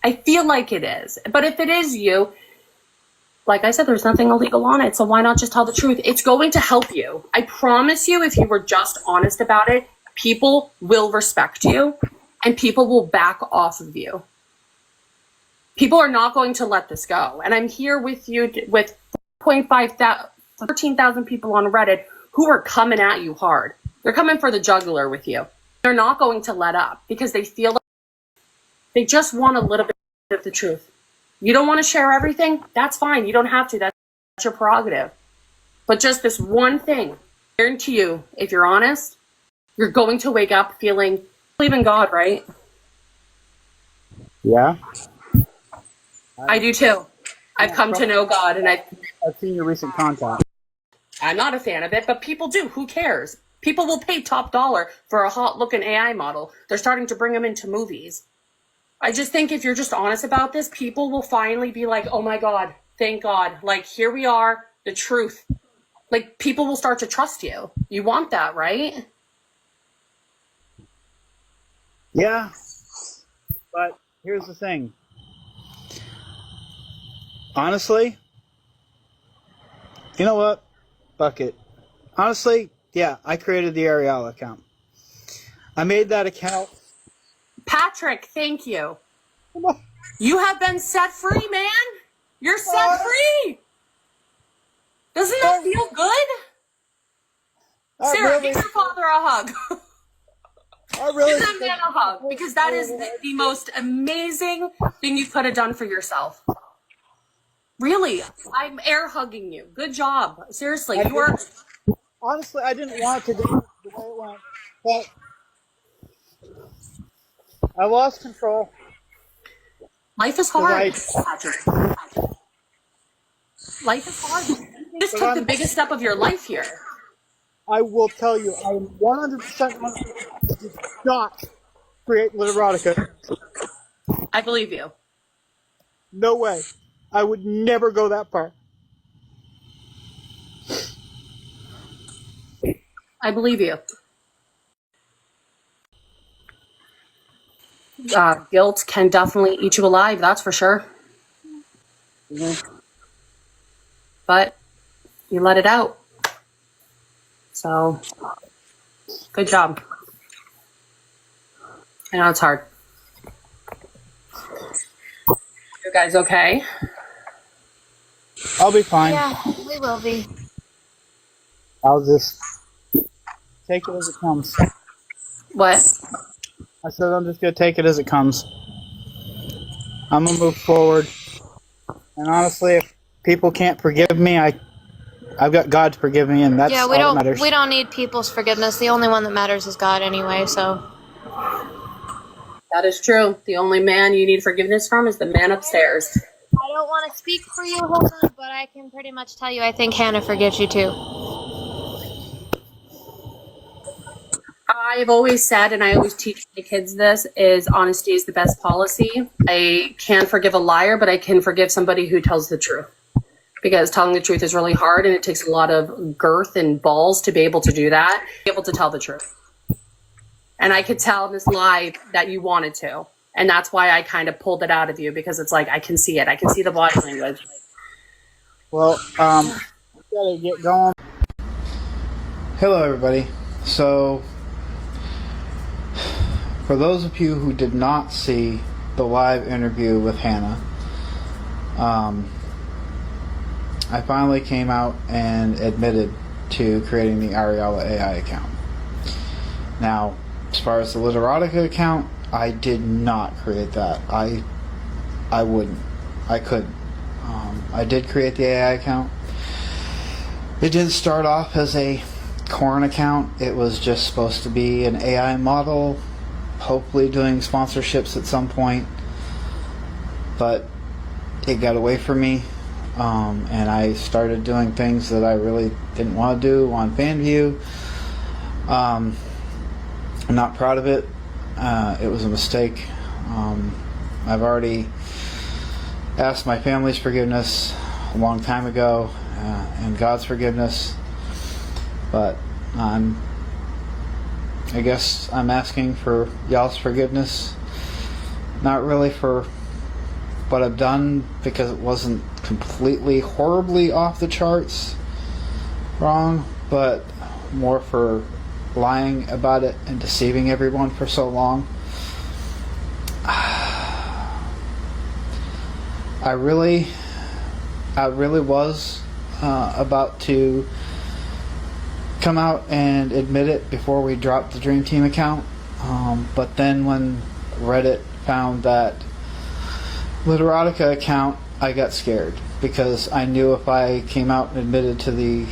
I feel like it is. But if it is you, like I said, there's nothing illegal on it, so why not just tell the truth? It's going to help you. I promise you, if you were just honest about it, people will respect you and people will back off of you. People are not going to let this go. And I'm here with you with 13,000 people on Reddit who are coming at you hard. They're coming for the jugular with you. They're not going to let up because they feel like they just want a little bit of the truth. You don't want to share everything? That's fine. You don't have to. That's your prerogative. But just this one thing, I guarantee you, if you're honest, you're going to wake up feeling, believe in God, right? Yeah. I do too. I've come to know God, and I've seen your recent content. I'm not a fan of it, but people do. Who cares? People will pay top dollar for a hot-looking AI model. They're starting to bring them into movies. I just think if you're just honest about this, people will finally be like, oh my God, thank God. Like, here we are, the truth. Like, people will start to trust you. You want that, right? Yeah. But here's the thing. Honestly, you know what? Fuck it. Honestly, yeah, I created the Ariella account. I made that account. Patrick, thank you. You have been set free, man. You're set free. Doesn't that feel good? Sarah, really, give your father a hug. Really give that man a hug, because that is the most amazing thing you could have done for yourself. Really, I'm air hugging you. Good job. Seriously, you are. Honestly, I didn't want it to go the way it went, but I lost control. Life is hard, Patrick. Life is hard. You just took the biggest step of your life here. I will tell you, I am 100% did not create Literotica. I believe you. No way. I would never go that far. I believe you. Guilt can definitely eat you alive, that's for sure. Mm-hmm. But you let it out. So, good job. I know it's hard. You guys okay? I'll be fine. Yeah, we will be. I'll just take it as it comes. What? I said I'm just going to take it as it comes. I'm going to move forward. And honestly, if people can't forgive me, I've got God to forgive me, and that's all that matters. We don't need people's forgiveness. The only one that matters is God anyway, so. That is true. The only man you need forgiveness from is the man upstairs. I don't want to speak for you, Hannah, but I can pretty much tell you I think Hannah forgives you too. I've always said, and I always teach my kids this, is honesty is the best policy. I can't forgive a liar, but I can forgive somebody who tells the truth. Because telling the truth is really hard, and it takes a lot of girth and balls to be able to do that, be able to tell the truth. And I could tell in this live that you wanted to. And that's why I kind of pulled it out of you, because it's like, I can see it. I can see the body language. Well, gotta get going. Hello, everybody. So, for those of you who did not see the live interview with Hannah, I finally came out and admitted to creating the Ariella AI account. Now, as far as the Literotica account, I did not create that. I wouldn't. I couldn't. I did create the AI account. It didn't start off as a Corn account. It was just supposed to be an AI model, hopefully doing sponsorships at some point. But it got away from me, and I started doing things that I really didn't want to do on FanView. I'm not proud of it. It was a mistake. I've already asked my family's forgiveness a long time ago, and God's forgiveness, but I guess I'm asking for y'all's forgiveness, not really for what I've done, because it wasn't completely horribly off the charts wrong, but more for lying about it and deceiving everyone for so long. I really was about to come out and admit it before we dropped the Dream Team account, but then when Reddit found that Literotica account, I got scared, because I knew if I came out and admitted to the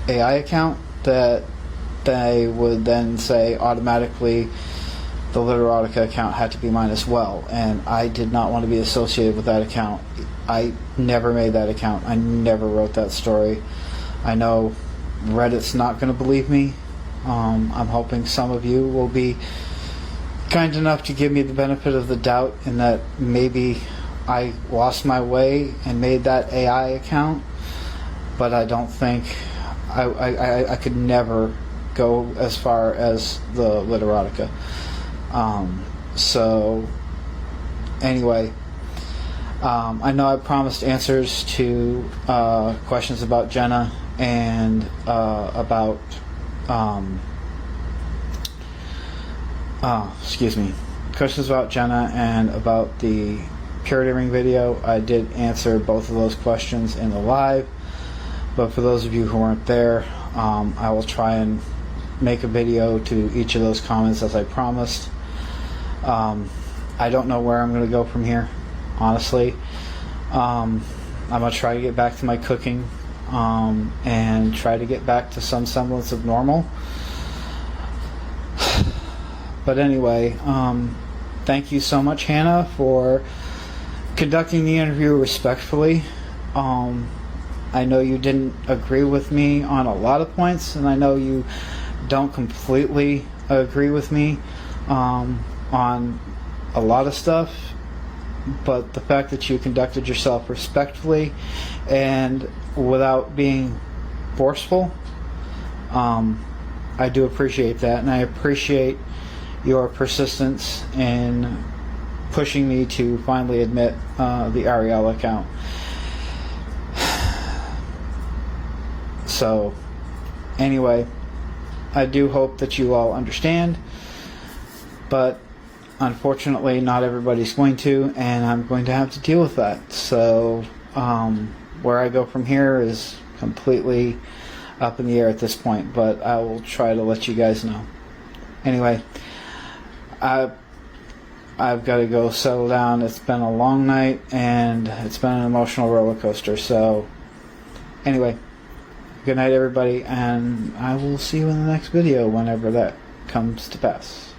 AI account that they would then say automatically the Literotica account had to be mine as well, and I did not want to be associated with that account. I never made that account. I never wrote that story. I know Reddit's not going to believe me. I'm hoping some of you will be kind enough to give me the benefit of the doubt, in that maybe I lost my way and made that AI account, but I don't think I could never go as far as the Literotica. So anyway, I know I promised answers to questions about Jenna and about questions about Jenna and about the Purity Ring video. I did answer both of those questions in the live, but for those of you who weren't there, I will try and make a video to each of those comments as I promised. I don't know where I'm going to go from here, honestly. I'm going to try to get back to my cooking, and try to get back to some semblance of normal. But anyway, thank you so much, Hannah, for conducting the interview respectfully. I know you didn't agree with me on a lot of points, and I know you don't completely agree with me on a lot of stuff, but the fact that you conducted yourself respectfully and without being forceful, I do appreciate that, and I appreciate your persistence in pushing me to finally admit the Ariella account. So anyway, I do hope that you all understand, but unfortunately not everybody's going to, and I'm going to have to deal with that. So where I go from here is completely up in the air at this point, but I will try to let you guys know. Anyway, I've got to go settle down. It's been a long night, and it's been an emotional roller coaster. So anyway, good night, everybody, and I will see you in the next video whenever that comes to pass.